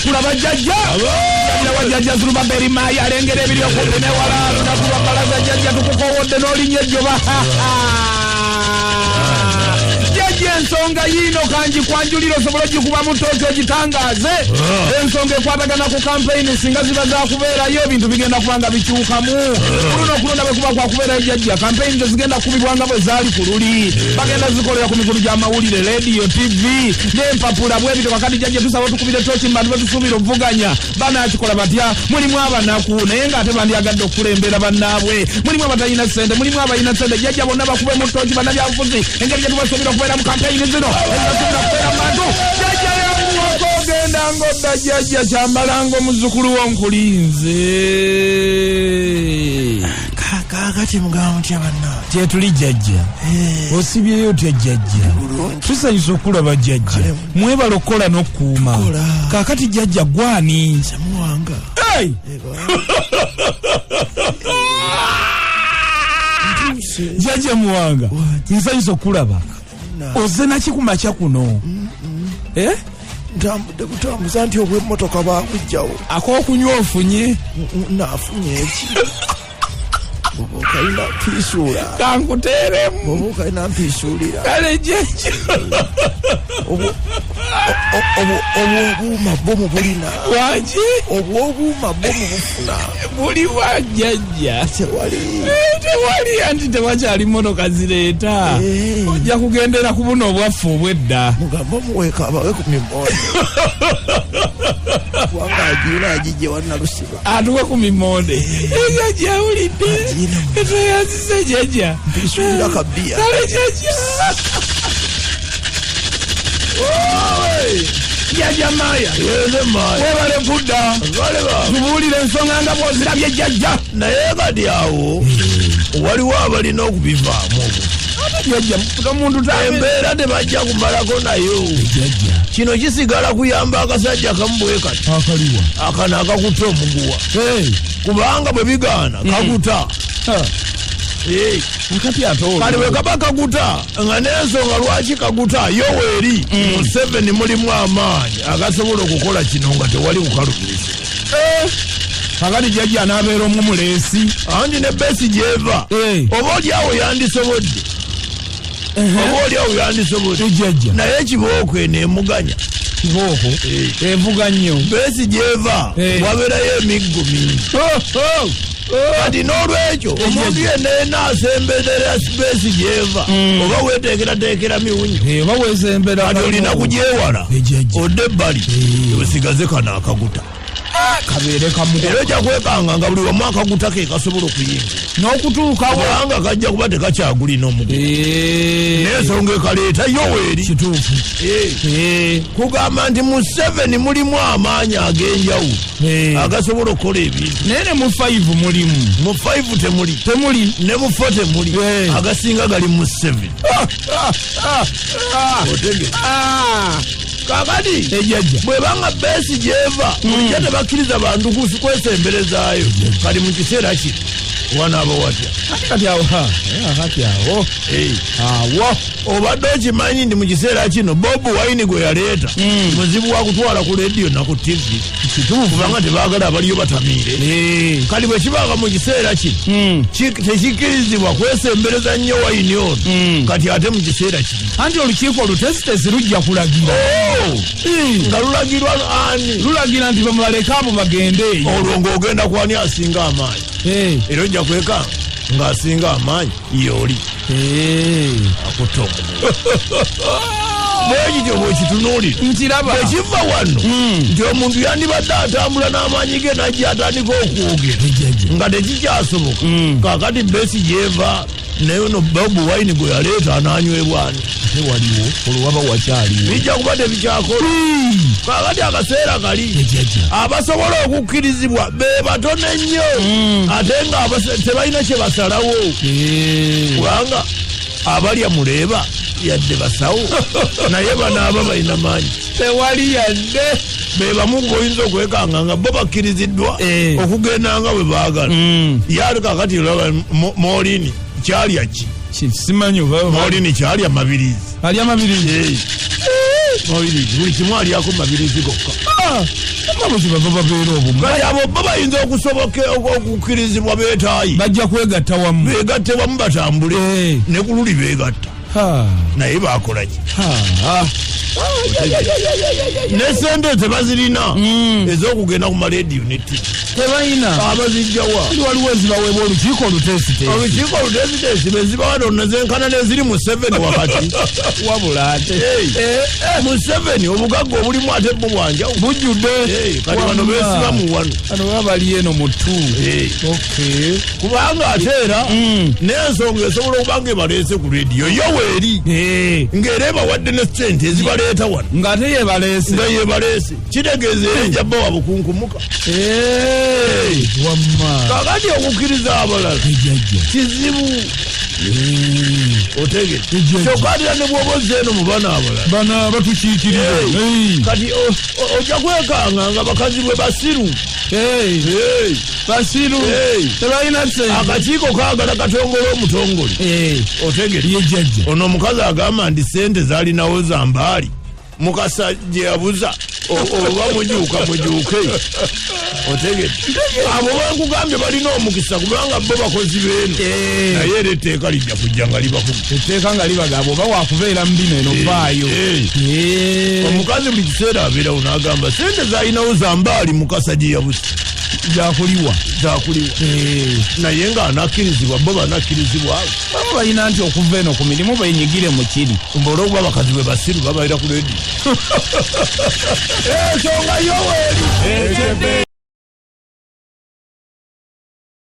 Kula bajjajja wajjajja Zuruba Berima yalengera ebiri okudde wala nakuba balaza jjajja tukukowodde n'olinnyo jjoba ensonga yino kanji kwanjulira osobola gikuba mu ttooki ogitangaze ensonga ekwatagana ku kampeyini singa ziba zakubeerayo ebintu bigenda kubanga bikyukamu kuluno kulonda bwe kuba kwakubeerayo jjajja kampeyini tezigenda kubibwanga bwe zaali ku luli bagenda zikolera ku mikulu gy'amawulire rediyo tv n'empapula bwebito kakati jjajja tusaba tukubira ettooki mu bantu betusuubira okuvuganya banaakikola batya mulimu abanaku naye ng'ate bandyagadde okukulembera bannaabwe mulimu abatalina ssente mulimu abalina ssente jjajja bonna bakube mu ttooki bannabyabufuzi engeri gye tubasuubira okubeera mu kampeyini zino genda ngodda jjajja kyambalango muzzukulu wonkulinze kakati mugamba mutya banna kyetuli jjajja osibyeyo otya jjajja tusanyusa okulaba jjajja mwebala okukola n'okukuuma kakati jjajja gwani Samuwanga jjajja Muwanga nsanyusa okulaba ozze nakikumakya kuno ntambudde kutambuza nti obw'emmotoka baakujjawo ak'okunywa ofunye naafunye eki boba okalina mpiisuula kankuteeremu boba okalina mpiisuulira kale jjajja obwobuuma bomu bulina waki obwobuuma bomu bufuna buli wa jjajja tewali anti tewakyali mmotoka zireeta ojja kugendera ku buno obwaffe obwedda mugamba omuweeka abawe ku mimonde kubanga agirina agijje wannalusiba atuwe ku mimonde ejjajja awulidde etweyanzise jjajja mpisuulira kabbiya kale jjajja Jajja Maaya webale kudda tubuulire ensonga nga bw'ozirabye jjajja naye kati awo waliwo abalina okubivaamu jjajja omuntu embeera tebajja kumalako nayo kino kisigala kuyamba akasajja kamubuwe kati akaliwa akana akakuta omuguwa kubanga bwe bigaana kakuta kale bwe kaba kaguta nga n'ensonga lwaki kaguta yoweeri mu 7 mulimu amaanyi agasobola okukola kino nga tewali kukalubiriza kakati jjajja anaabeera omumuleesi anti ne besi gyeva oba oli awo yandisobodde jjajja naye ekibooko eneemuganya kibooko evuga nnyo besi gyeva wabeerayo emiggo mingi kati n'olwekyo omuntu yenna asemberera space gyeva oba weteekerateekera miwunyo oba wesembera kati olina kugyewala odde ebbali osigaze kano akaguta kabeere kamu era ojja kwekanga nga buli wamu akaguta ke kasobola okuyinga n'okutuukawo kubanga kajja kuba tekakyagulina omugu n'ensonga ekaleeta yoweeri kituufu kugamba nti mu 7 mulimu amaanyi ag'enjawulo agasobola okukola ebintu naye ne mu 5 mulimu mu 5 temuli ne mu 4 temuli agasinga gali mu 7 kakati ejjajja bwebanga besi gyeva bulijja tebakkiriza bantu kwesemberezaayo kali mu kiseera kino wanaaba watya kati awo awo obadde okimanyi ndi mu kiseera kino Bobi Wine gwe yaleeta muzibu wa kutwala ku rediyo na ku tv kubanga tebaagala abaliyo batamiire kali bwe kibanga mu kiseera kino tekikkirizibwa kwesembereza nnyo Wine ono kati ate mu kiseera kino anti olukiiko olutesitesi lujja kulagira nga lulagirwa ani lulagira nti bamubaleka abo bagende olwo ng'ogenda kwani asinga amaanyi era ojja kwekanga ng'asinga amaanyi yooli akutta omugu bwekityo bwekitunuulira nkiraba ekiva wano nti omuntu yandibadde atambula n'amaanyi ge najja atandika okwogera nga tekikyasoboka kakati besi gyeva naye no Bobi Wine gwe yaleeta ananywebwani waliwo olwaba wakyaliwo bijja kuba tebikyakola kakati akaseera kali abasobola okukkirizibwa be batono ennyo ate nga tebalina kye basalawo kubanga abalya muleeba yadde basawo naye banaaba balina maanyi tewali yadde be bamu goyinza okwekanga nga bo bakkiriziddwa okugenda nga bwe baagala yali kakati olaba molini kyalya ki simanyi molini kyalya mabirizi alya mabirizi buli kimu alyako mabirizi gokka. babeera obumu kale abo bo bayinza okukkirizibwa beetaayi bajja kwegatta wamu beegatte wamu batambule ne ku luli beegatta naye bakolaki ne sente tebazirina ez'okugenda ku marediyo neti tebalina abazijjawa waliwo ezibaweebwa olukiiko olutesitesi bezibawa donna zenkana neziri mu 7 wakati wabula ate mu 7 obugagga obulimu ate bwo bwanjawo bujjudde kati bano beesiba mu wano ano baba bali eno mu 2 kubanga ate era n'ensonga esobola okuba nga ebaleese ku rediyo yo weeri ng'era ebawadde ne sente ezibaleeta wano ng'ate yebaleese kitegeeza era ejjabba wa bukunkumuka wamma kakati okukkiriza abalala kizibu otegete kyokatira ne bw'oboza eno mu bana abalala bana batukiikirira kati ojja kwekanga nga bakazi bwe basiru basiru tebalina sente akakiiko kaagala katongole omutongole otegete yejjajja ono omukazi agamba nti sente zaalinawo zambaali mukasa gye yabuza oba mujuuke otegete abo bankugambye balina omukisa kubanga bo bakozi beeno naye era etteeka lijja kujja nga libakuba etteeka nga libagamba oba wakubeera mu bino eno vaayo omukazi buli kiseera abeerawo n'agamba sente zaalinawo zambaali mukasa gye yabuza zakuliwa naye ng'anakkirizibwa bo banakkirizibwa baba balina nti okuva eno ku mirimu benyigire mu kiri olw'okuba abakazi bwe basiru babaira ku rediyo ensonga yoweeri